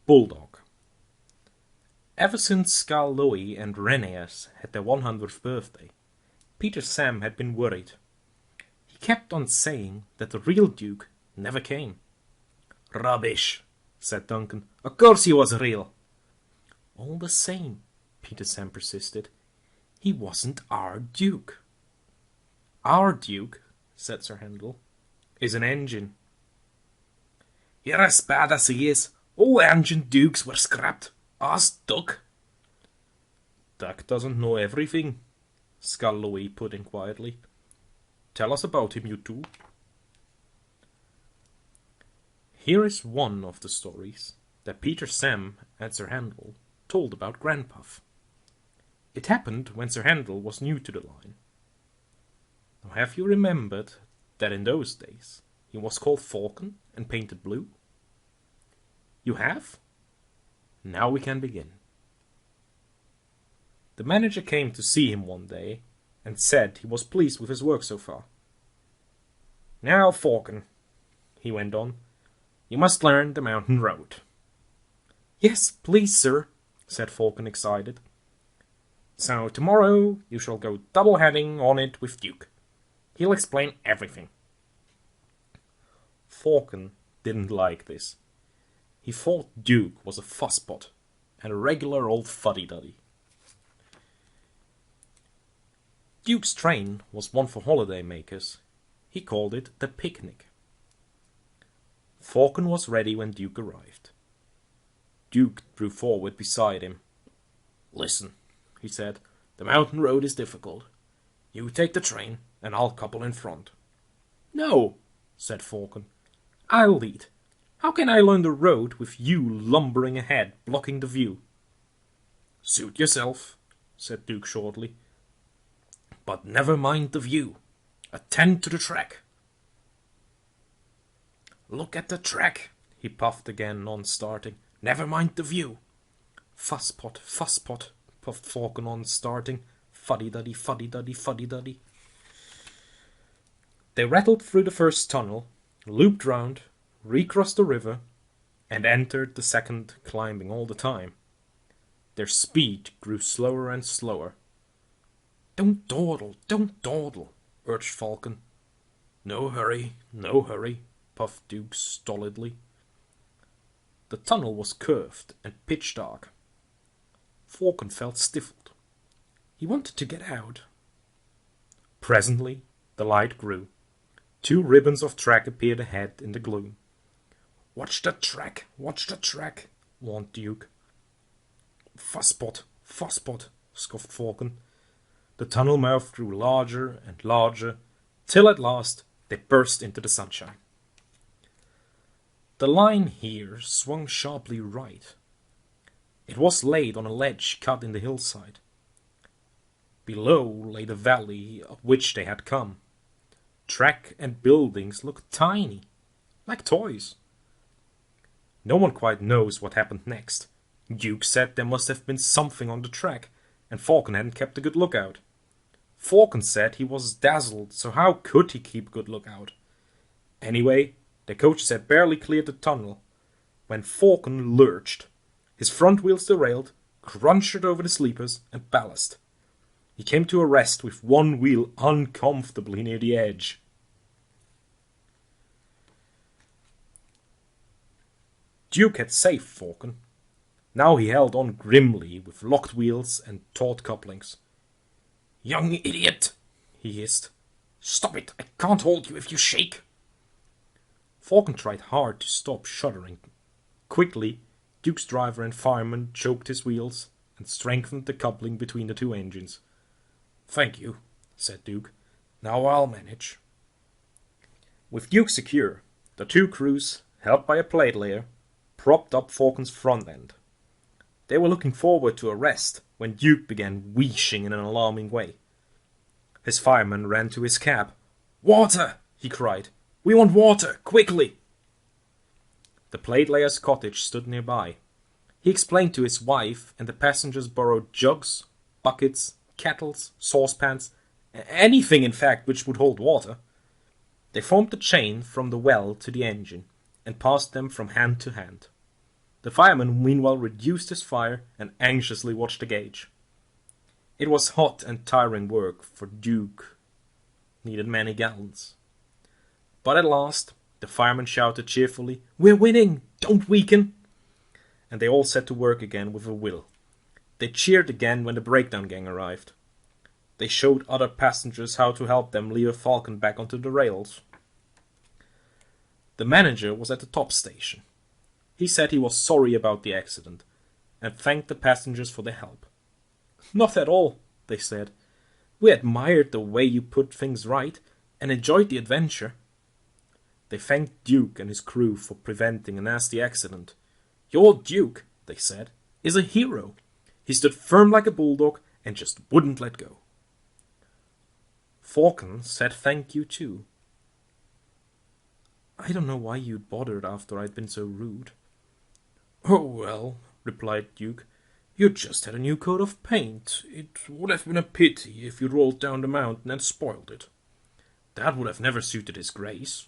Bulldog. Ever since Scal Louis and Reneas had their 100th birthday, Peter Sam had been worried. He kept on saying that the real Duke never came. "Rubbish," said Duncan. "Of course he was real." "All the same," Peter Sam persisted, "he wasn't our Duke." "Our Duke," said Sir Handel, "is an engine." "You're as bad as he is. All engine dukes were scrapped. Ask Duck." "Duck doesn't know everything," Scal Louis put in quietly. "Tell us about him, you two." Here is one of the stories that Peter Sam and Sir Handel told about Grandpuff. It happened when Sir Handel was new to the line. Now, have you remembered that in those days he was called Falcon and painted blue? You have? Now we can begin. The manager came to see him one day and said he was pleased with his work so far. "Now, Falcon," he went on, "you must learn the mountain road." "Yes, please, sir," said Falcon, excited. "So tomorrow you shall go double-heading on it with Duke. He'll explain everything." Falcon didn't like this. He thought Duke was a fusspot and a regular old fuddy-duddy. Duke's train was one for holiday makers. He called it the picnic. Falcon was ready when Duke arrived. Duke drew forward beside him. "Listen," he said, "the mountain road is difficult. You take the train, and I'll couple in front." "No," said Falcon. "I'll lead. How can I learn the road with you lumbering ahead, blocking the view?" "Suit yourself," said Duke shortly. "But never mind the view. Attend to the track." "Look at the track," he puffed again, non-starting. "Never mind the view." Fusspot, puffed Falcon on, starting. Fuddy-duddy, fuddy-duddy, fuddy-duddy. They rattled through the first tunnel, looped round, recrossed the river, and entered the second, climbing all the time. Their speed grew slower and slower. Don't dawdle, urged Falcon. No hurry, puffed Duke stolidly. The tunnel was curved and pitch dark. Falcon felt stifled. He wanted to get out. Presently the light grew. 2 ribbons of track appeared ahead in the gloom. Watch the track, warned Duke. Fusspot, scoffed Falcon. The tunnel mouth grew larger and larger, till at last they burst into the sunshine. The line here swung sharply right. It was laid on a ledge cut in the hillside. Below lay the valley up which they had come. Track and buildings looked tiny, like toys. No one quite knows what happened next. Duke said there must have been something on the track, and Falcon hadn't kept a good lookout. Falcon said he was dazzled, so how could he keep a good lookout? Anyway, the coach had barely cleared the tunnel when Falcon lurched. His front wheels derailed, crunched over the sleepers, and ballast. He came to a rest with one wheel uncomfortably near the edge. Duke had saved Falcon. Now he held on grimly with locked wheels and taut couplings. "Young idiot," he hissed. "Stop it! I can't hold you if you shake." Falcon tried hard to stop shuddering. Quickly, Duke's driver and fireman choked his wheels and strengthened the coupling between the 2 engines. "Thank you," said Duke. "Now I'll manage." With Duke secure, the 2 crews, helped by a plate layer, propped up Falcon's front end. They were looking forward to a rest when Duke began wheezing in an alarming way. His fireman ran to his cab. "Water!" he cried. "We want water, quickly!" The plate layer's cottage stood nearby. He explained to his wife, and the passengers borrowed jugs, buckets, kettles, saucepans, anything in fact which would hold water. They formed the chain from the well to the engine, and passed them from hand to hand. The fireman meanwhile reduced his fire and anxiously watched the gauge. It was hot and tiring work, for Duke needed many gallons. But at last, the fireman shouted cheerfully, "We're winning! Don't weaken!" And they all set to work again with a will. They cheered again when the breakdown gang arrived. They showed other passengers how to help them leave a Falcon back onto the rails. The manager was at the top station. He said he was sorry about the accident, and thanked the passengers for their help. "Not at all," they said. "We admired the way you put things right, and enjoyed the adventure." They thanked Duke and his crew for preventing a nasty accident. "Your Duke," they said, "is a hero. He stood firm like a bulldog and just wouldn't let go." Falcon said thank you too. "I don't know why you'd bothered after I'd been so rude." "Oh well," replied Duke, "you just had a new coat of paint. It would have been a pity if you rolled down the mountain and spoiled it. That would have never suited his grace."